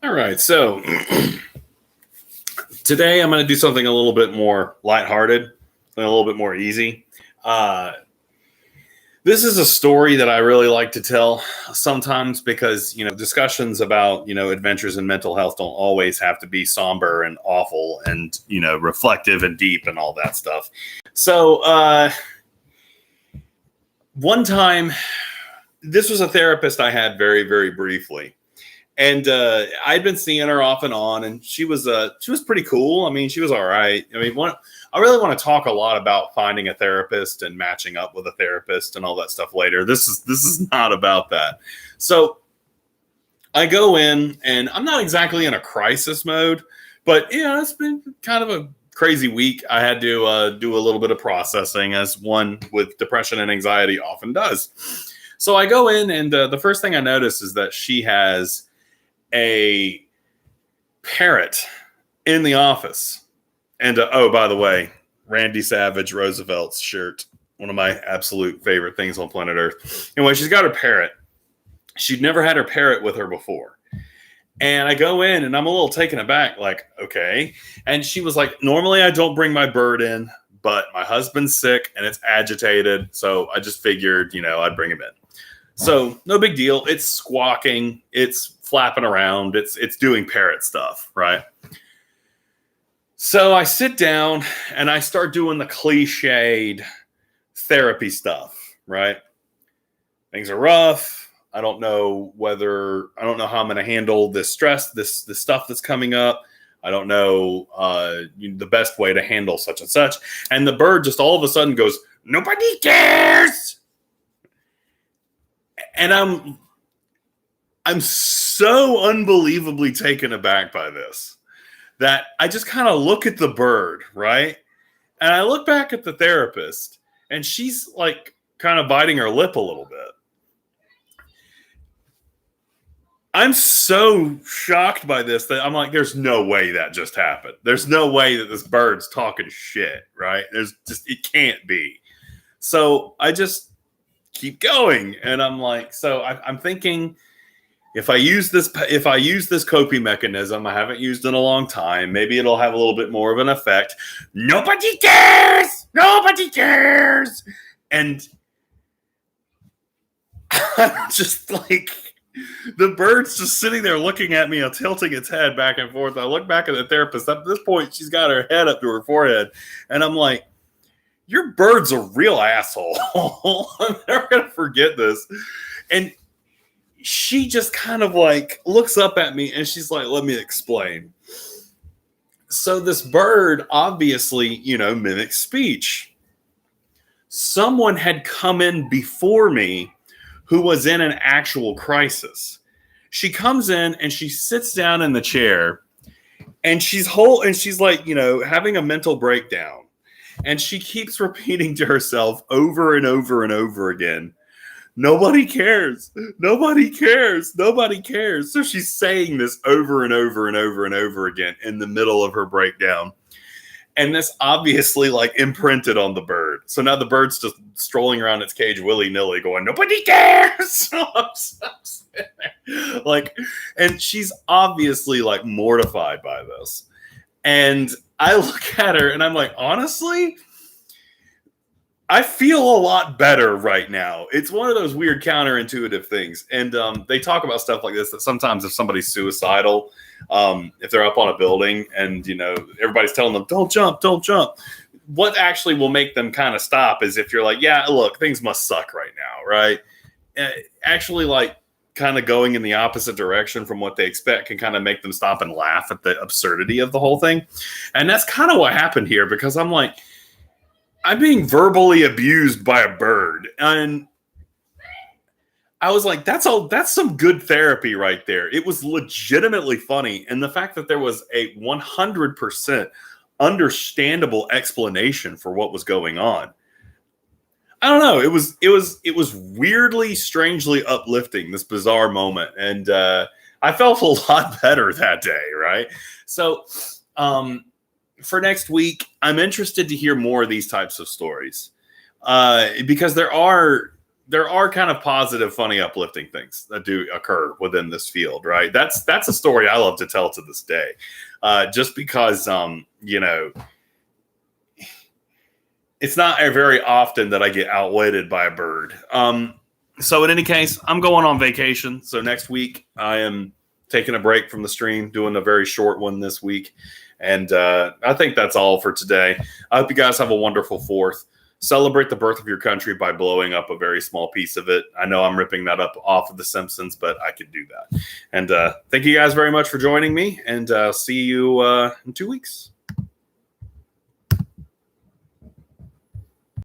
All right, so today I'm going to do something a little bit more lighthearted and a little bit more easy. This is a story that I really like to tell sometimes because, discussions about, adventures in mental health don't always have to be somber and awful and, reflective and deep and all that stuff. So one time, this was a therapist I had very, very briefly. And I'd been seeing her off and on, and she was pretty cool. I mean, she was all right. I mean, I really want to talk a lot about finding a therapist and matching up with a therapist and all that stuff later. This is not about that. So I go in, and I'm not exactly in a crisis mode, but it's been kind of a crazy week. I had to do a little bit of processing, as one with depression and anxiety often does. So I go in, and the first thing I notice is that she has a parrot in the office. And oh, by the way, Randy Savage Roosevelt's shirt, one of my absolute favorite things on planet Earth. Anyway, she's got her parrot. She'd never had her parrot with her before. And I go in, and I'm a little taken aback, like, okay. And she was like, normally I don't bring my bird in, but my husband's sick and it's agitated. So I just figured, I'd bring him in. So no big deal. It's squawking. It's flapping around. It's doing parrot stuff, right? So I sit down and I start doing the cliched therapy stuff, right? Things are rough. I don't know how I'm going to handle this stress, this stuff that's coming up. I don't know the best way to handle such and such. And the bird just all of a sudden goes, "Nobody cares." And I'm so unbelievably taken aback by this that I just kind of look at the bird, right? And I look back at the therapist, and she's like kind of biting her lip a little bit. I'm so shocked by this that I'm like, there's no way that just happened. There's no way that this bird's talking shit, right? It can't be. So I just keep going. And I'm like, I'm thinking, if I use this coping mechanism I haven't used in a long time, maybe it'll have a little bit more of an effect. Nobody cares. Nobody cares. And I'm just like, the bird's just sitting there looking at me, tilting its head back and forth. I look back at the therapist. At this point, she's got her head up to her forehead. And I'm like, your bird's a real asshole. I'm never going to forget this. And she just kind of like looks up at me and she's like, let me explain. So this bird obviously, mimics speech. Someone had come in before me who was in an actual crisis. She comes in and she sits down in the chair and she's like, having a mental breakdown. And she keeps repeating to herself over and over and over again, nobody cares. Nobody cares. Nobody cares. So she's saying this over and over and over and over again in the middle of her breakdown. And this obviously like imprinted on the bird. So now the bird's just strolling around its cage willy-nilly going, nobody cares. So I'm sitting there, like, and she's obviously like mortified by this. And I look at her and I'm like, honestly, I feel a lot better right now. It's one of those weird counterintuitive things. And they talk about stuff like this, that sometimes if somebody's suicidal, if they're up on a building and, everybody's telling them, don't jump. What actually will make them kind of stop is if you're like, yeah, look, things must suck right now, right? Actually, like, kind of going in the opposite direction from what they expect can kind of make them stop and laugh at the absurdity of the whole thing. And that's kind of what happened here, because I'm like, I'm being verbally abused by a bird. And I was like, that's some good therapy right there. It was legitimately funny. And the fact that there was a 100% understandable explanation for what was going on. I don't know. It was weirdly, strangely uplifting, this bizarre moment. And I felt a lot better that day, right? So for next week, I'm interested to hear more of these types of stories because there are there are kind of positive, funny, uplifting things that do occur within this field, right? That's a story I love to tell to this day, just because it's not very often that I get outwitted by a bird. So in any case, I'm going on vacation. So next week I am taking a break from the stream, doing a very short one this week. And I think that's all for today. I hope you guys have a wonderful 4th. Celebrate the birth of your country by blowing up a very small piece of it. I know I'm ripping that up off of The Simpsons, but I could do that. And thank you guys very much for joining me, and see you in 2 weeks.